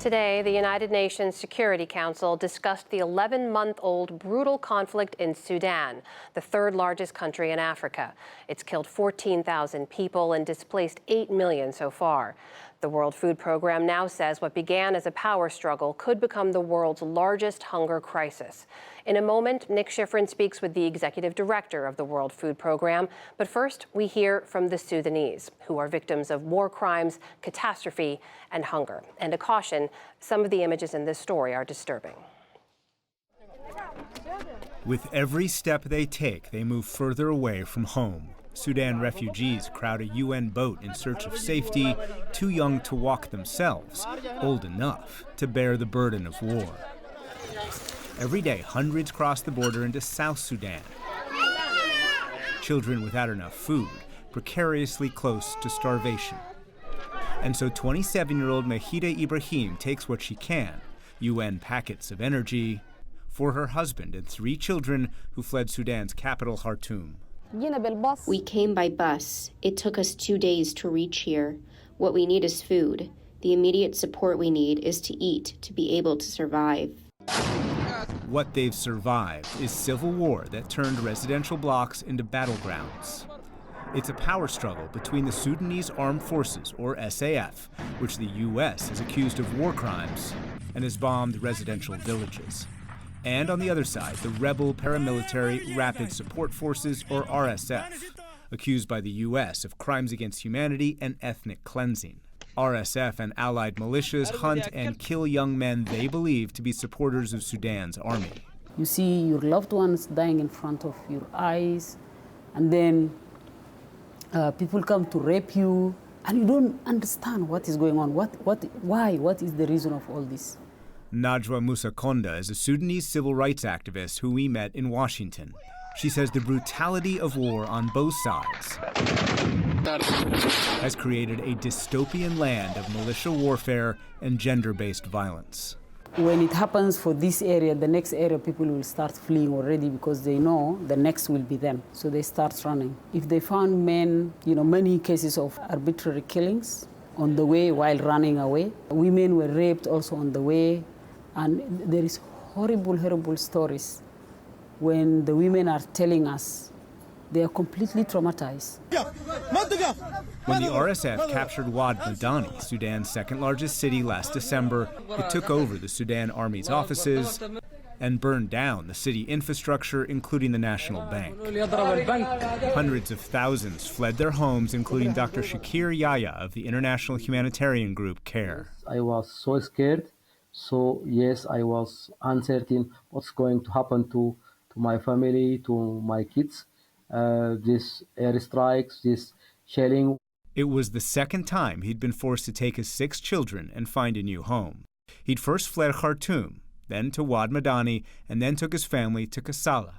Today, the United Nations Security Council discussed the 11-month-old brutal conflict in Sudan, the third largest country in Africa. It's killed 14,000 people and displaced 8 million so far. The World Food Program now says what began as a power struggle could become the world's largest hunger crisis. In a moment, Nick Schifrin speaks with the executive director of the World Food Program. But first, we hear from the Sudanese, who are victims of war crimes, catastrophe, and hunger. And a caution, some of the images in this story are disturbing. With every step they take, they move further away from home. Sudan refugees crowd a UN boat in search of safety, too young to walk themselves, old enough to bear the burden of war. Every day, hundreds cross the border into South Sudan. Children without enough food, precariously close to starvation. And so 27-year-old Mahida Ibrahim takes what she can, UN packets of energy, for her husband and 3 children who fled Sudan's capital, Khartoum. We came by bus. It took us 2 days to reach here. What we need is food. The immediate support we need is to eat, to be able to survive. What they've survived is civil war that turned residential blocks into battlegrounds. It's a power struggle between the Sudanese Armed Forces, or SAF, which the U.S. has accused of war crimes and has bombed residential villages. And on the other side, the rebel paramilitary Rapid Support Forces, or RSF, accused by the U.S. of crimes against humanity and ethnic cleansing. RSF and allied militias hunt and kill young men they believe to be supporters of Sudan's army. You see your loved ones dying in front of your eyes, and then people come to rape you, and you don't understand what is going on. Why? What is the reason of all this? Najwa Musa Konda is a Sudanese civil rights activist who we met in Washington. She says the brutality of war on both sides has created a dystopian land of militia warfare and gender-based violence. When it happens for this area, the next area, people will start fleeing already because they know the next will be them. So they start running. If they found men, many cases of arbitrary killings on the way while running away. Women were raped also on the way. And there is horrible, horrible stories when the women are telling us they are completely traumatized. When the RSF captured Wad Madani, Sudan's second-largest city, last December, it took over the Sudan Army's offices and burned down the city infrastructure, including the National Bank. Hundreds of thousands fled their homes, including Dr. Shakir Yahya of the international humanitarian group CARE. I was so scared. So yes, I was uncertain what's going to happen to my family, to my kids. This airstrikes, this shelling. It was the second time he'd been forced to take his 6 children and find a new home. He'd first fled Khartoum, then to Wad Madani, and then took his family to Kassala.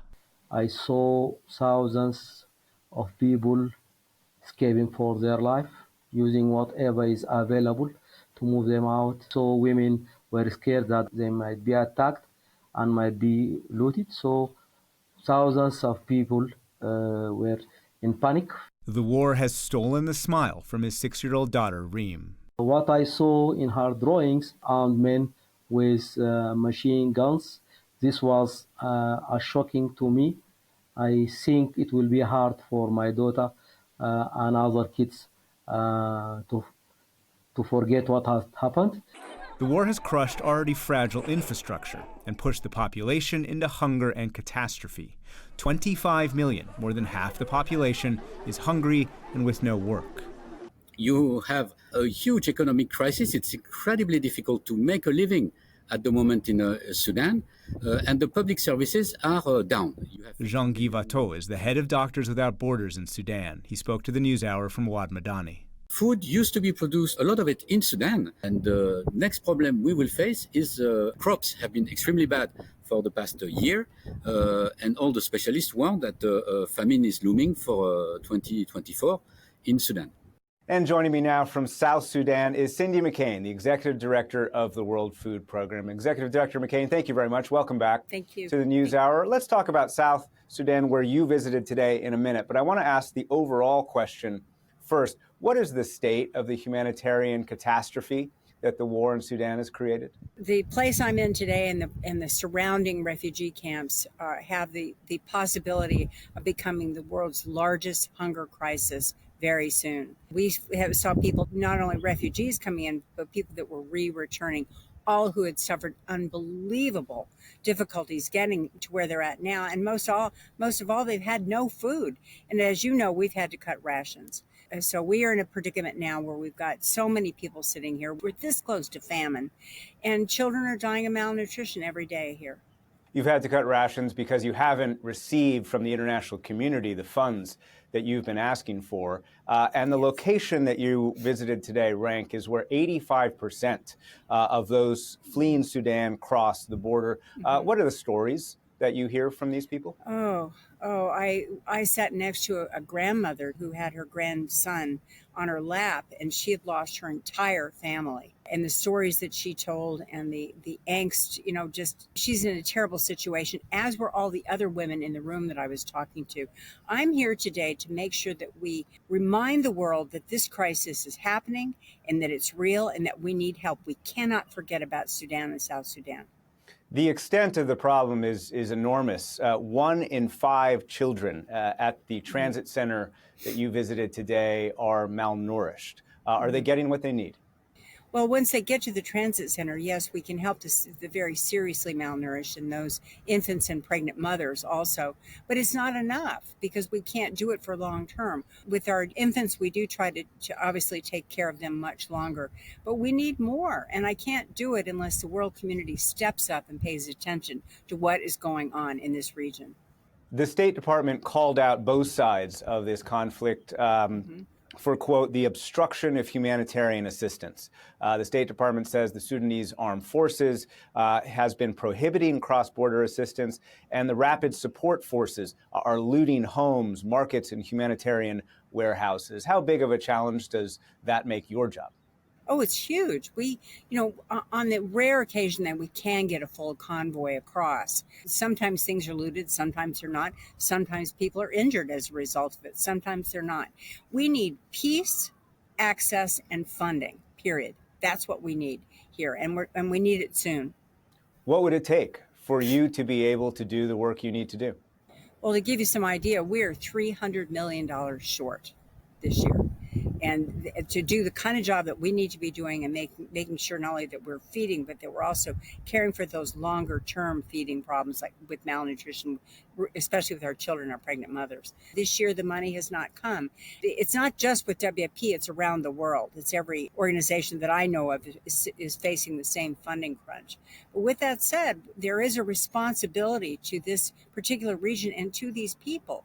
I saw thousands of people escaping for their life, using whatever is available to move them out. So women were scared that they might be attacked and might be looted. So thousands of people were in panic. The war has stolen the smile from his 6-year-old daughter, Reem. What I saw in her drawings, armed men with machine guns, this was shocking to me. I think it will be hard for my daughter and other kids to forget what has happened. The war has crushed already fragile infrastructure and pushed the population into hunger and catastrophe. 25 million, more than half the population, is hungry and with no work. You have a huge economic crisis. It's incredibly difficult to make a living at the moment in Sudan, and the public services are down. Jean-Guy Watteau is the head of Doctors Without Borders in Sudan. He spoke to the NewsHour from Wad Madani. Food used to be produced, a lot of it in Sudan, and the next problem we will face is crops have been extremely bad for the past year, and all the specialists warn that famine is looming for 2024 in Sudan. And joining me now from South Sudan is Cindy McCain, the Executive Director of the World Food Program. Executive Director McCain, thank you very much. Welcome back to the NewsHour. Let's talk about South Sudan, where you visited today, in a minute. But I want to ask the overall question first. What is the state of the humanitarian catastrophe that the war in Sudan has created? The place I'm in today and the surrounding refugee camps have the possibility of becoming the world's largest hunger crisis very soon. We saw people, not only refugees coming in, but people that were returning, all who had suffered unbelievable difficulties getting to where they're at now. And most of all, they've had no food. And as you know, we've had to cut rations. And so we are in a predicament now where we've got so many people sitting here. We're this close to famine, and children are dying of malnutrition every day here. You've had to cut rations because you haven't received from the international community the funds that you've been asking for. And the location that you visited today, Rank, is where 85% of those fleeing Sudan cross the border. What are the stories that you hear from these people? I sat next to a grandmother who had her grandson on her lap, and she had lost her entire family. And the stories that she told and the angst, just she's in a terrible situation, as were all the other women in the room that I was talking to. I'm here today to make sure that we remind the world that this crisis is happening and that it's real and that we need help. We cannot forget about Sudan and South Sudan. The extent of the problem is enormous. 1 in 5 children at the transit center that you visited today are malnourished. Are they getting what they need? Well, once they get to the transit center, yes, we can help the very seriously malnourished and those infants and pregnant mothers also. But it's not enough because we can't do it for long term. With our infants, we do try to obviously take care of them much longer. But we need more. And I can't do it unless the world community steps up and pays attention to what is going on in this region. The State Department called out both sides of this conflict. For, quote, the obstruction of humanitarian assistance. The State Department says the Sudanese Armed Forces has been prohibiting cross-border assistance, and the Rapid Support Forces are looting homes, markets, and humanitarian warehouses. How big of a challenge does that make your job? Oh, it's huge. We, on the rare occasion that we can get a full convoy across, sometimes things are looted, sometimes they're not. Sometimes people are injured as a result of it. Sometimes they're not. We need peace, access, and funding, period. That's what we need here, and we need it soon. What would it take for you to be able to do the work you need to do? Well, to give you some idea, we're $300 million short this year. And to do the kind of job that we need to be doing and making sure not only that we're feeding, but that we're also caring for those longer term feeding problems like with malnutrition, especially with our children, our pregnant mothers. This year, the money has not come. It's not just with WFP, it's around the world. It's every organization that I know of is facing the same funding crunch. But with that said, there is a responsibility to this particular region and to these people.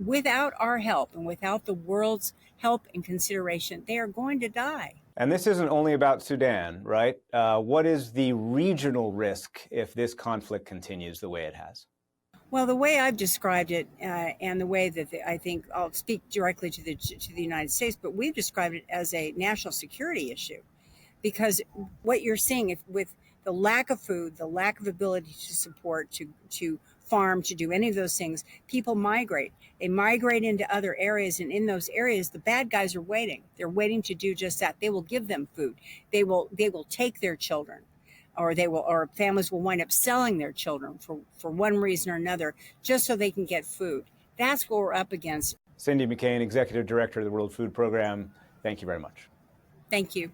Without our help and without the world's help and consideration, they are going to die. And this isn't only about Sudan, right? What is the regional risk if this conflict continues the way it has? Well, the way I've described it and the way that I think I'll speak directly to the United States, but we've described it as a national security issue. Because what you're seeing with the lack of food, the lack of ability to support, to farm, to do any of those things, people migrate. They migrate into other areas, and in those areas, the bad guys are waiting. They're waiting to do just that. They will give them food. They will take their children, or families will wind up selling their children for one reason or another, just so they can get food. That's what we're up against. Cindy McCain, Executive Director of the World Food Program, thank you very much. Thank you.